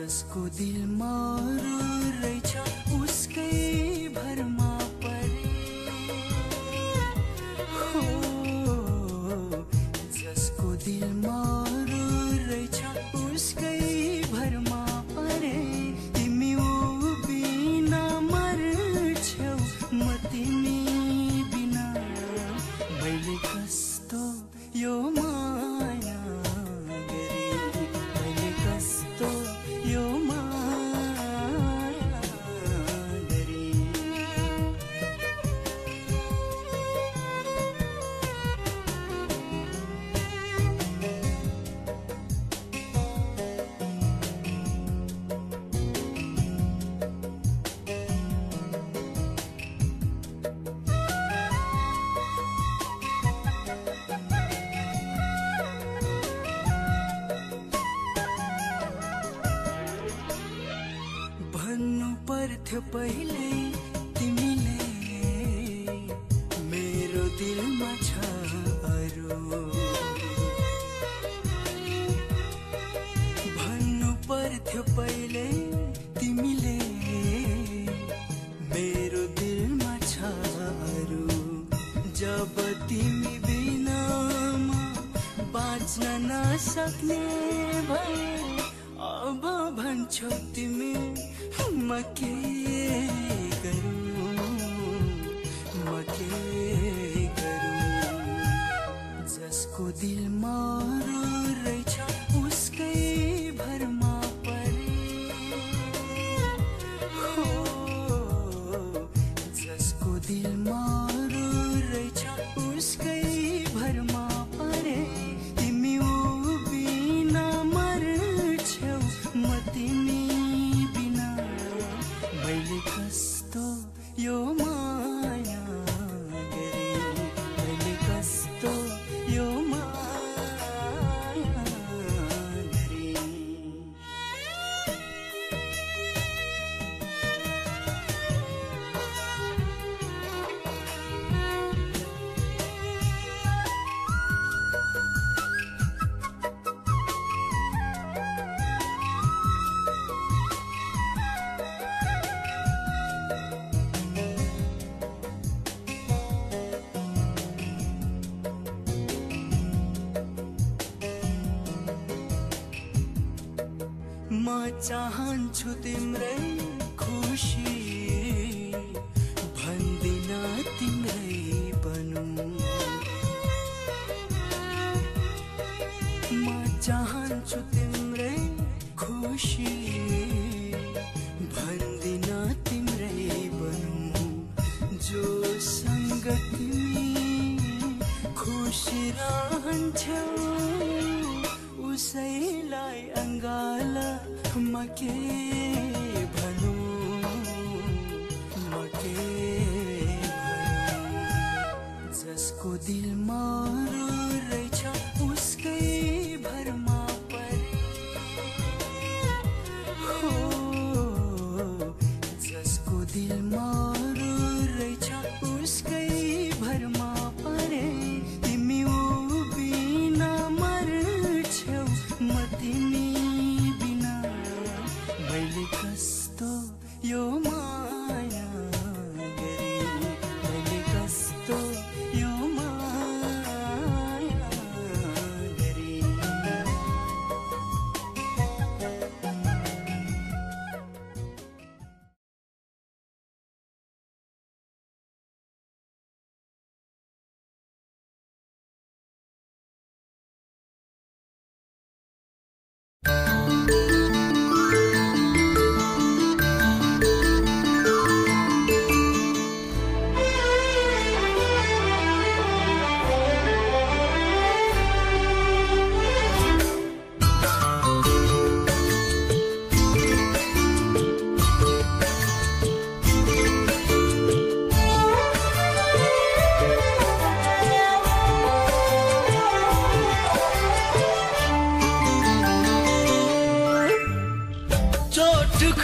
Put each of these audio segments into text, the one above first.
जसको दिलमा रो रहेछ उसकै भरमा परे हो जसको दिलमा रो रहेछ उसकै भरमा परे तिमी ऊ बिना मर्छौ म तिमी बिना मैले कस्तो यो माया गरे मैले कस्तो यो माया गरे भन्नु पर्थ्यो पहिले तिमीले मेरो दिलमा छ अरू भन्नु पर्थ्यो पहिले तिमीले मेरो दिलमा छ अरू जब तिमी बिना म बाँच्न नसक्ने भए अब भन्छौ तिमी म के गरूँ म के गरूँ जसको दिलमा रो रहेछ उसकै भरमा परे हो जसको दिलमा रो रहेछ उसकै भरमा परे तिमी ऊ बिना मर्छौ म तिमी बिना मैले कस्तो यो माया गरे मैले कस्तो यो माया गरे म चाहन्छु तिम्रै खुसी भन्दिन तिम्रै बनूं म चाहन्छु तिम्रै खुसी भन्दिन तिम्रै बनूं जोसँग तिमी खुसी रहन्छौ उसैलाई अङ्गाल म के भनूं म के भनूं जसको दिलमा रो रहेछ उसकै भरमा परे हो जसको दिलमा रो रहेछ उसकै भरमा परे तिमी ऊ बिना मर्छौ म तिमी बिना मैले कस्तो यो माया गरे मैले कस्तो यो माया गरे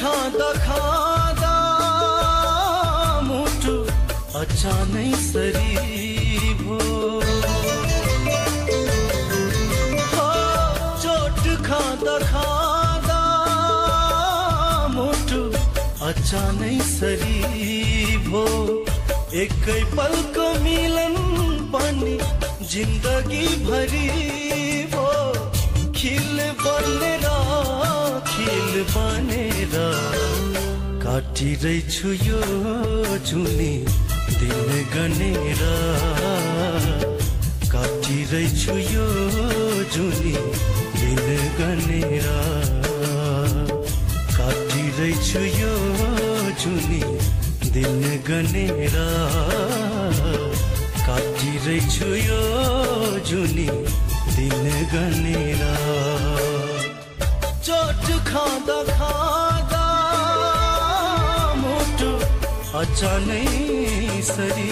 खाँदा खाँदा मुटु अचानै सरी भो चोट खाँदा खाँदा अचानै सरी भो एकै पलको मिलन पनि जिन्दगी भरि भो खिल बनेर काटिरहेछु यो जुनी दिन गनेर काटिरहेछु यो जुनी दिन गनेर काटिरहेछु यो जुनी दिन गनेर काटिरहेछु यो जुनी दिन गनेर चोट खाँदा खाँदा मुटु अचानै सरी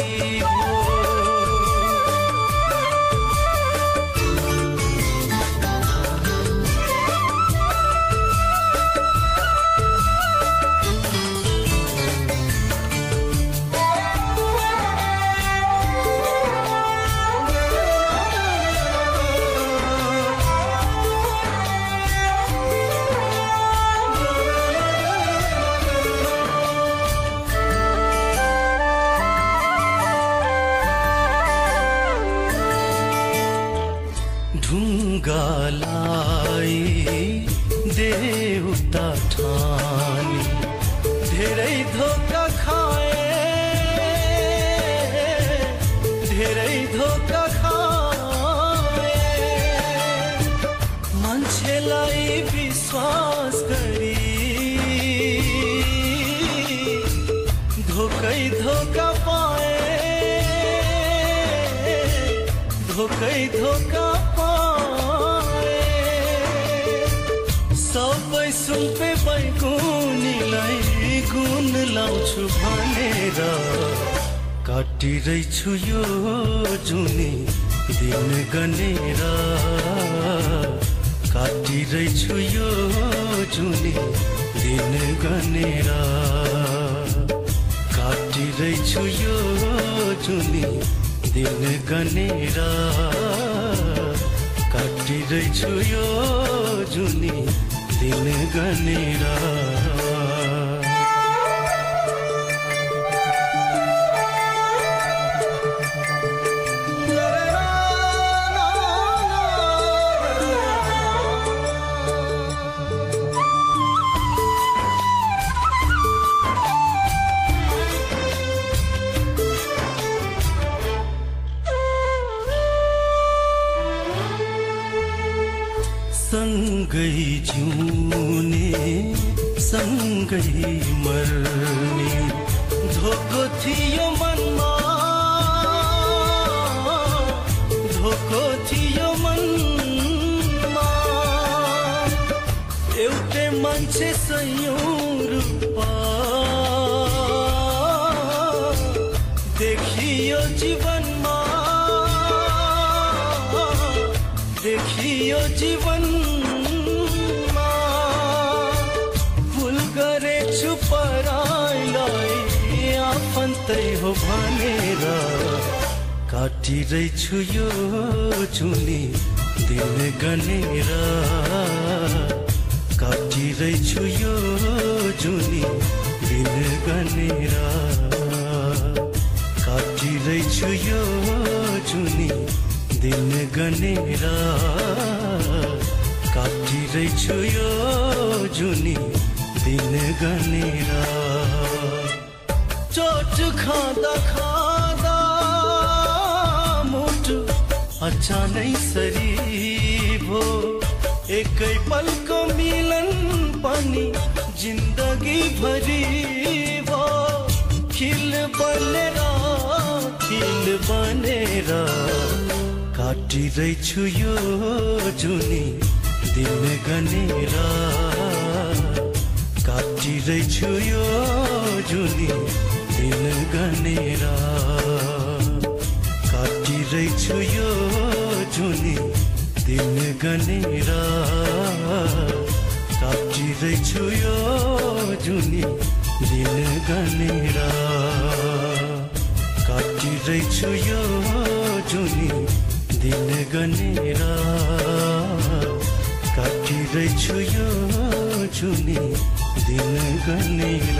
ढुङ्गालाई देउता ठानी धेरै धोका खाए धेरै धोका खाए मान्छेलाई विश्वास गरी धोकै धोका पाए धोकै धोका सबै सुम्पे बैगुनीलाई गुण लाउँछु भनेर काटिरहेछु यो जुनी दिन गनेर काटिरहेछु यो जुनी दिन गनेर काटिरहेछु यो जुनी दिन गनेर काटिरहेछु यो जुनी दिन गनेर सँगै जिउने सँगै मर्ने धोको थियो मनमा धोको थियो मनमा एउटै मान्छे सयौं रूपा देखियो जीवनमा देखियो जीवनमा भुल गरेछु पराइलाई आफन्तै हो भनेर काटिरहेछु यो जुनी दिन गनेर काटिरहेछु यो जुनी दिन गनेर काटिरहेछु यो जुनी दिन गनेर काटिरहेछु यो जुनी दिन गनेर चोट खाँदा खाँदा मुटु अचानै सरी भो एकै पलको मिलन पनि जिन्दगी भरि भो खिल बनेर काटिरहेछु यो जुनी दिन गनेर काटिरहेछु यो जुनी दिन गनेर काटिरहेछु यो जुनी दिन गनेर काटिरहेछु यो जुनी दिन गनेर काटिरहेछु यो जुनी दिन गनेर काटिरहेछु यो जुनी दिन गनेर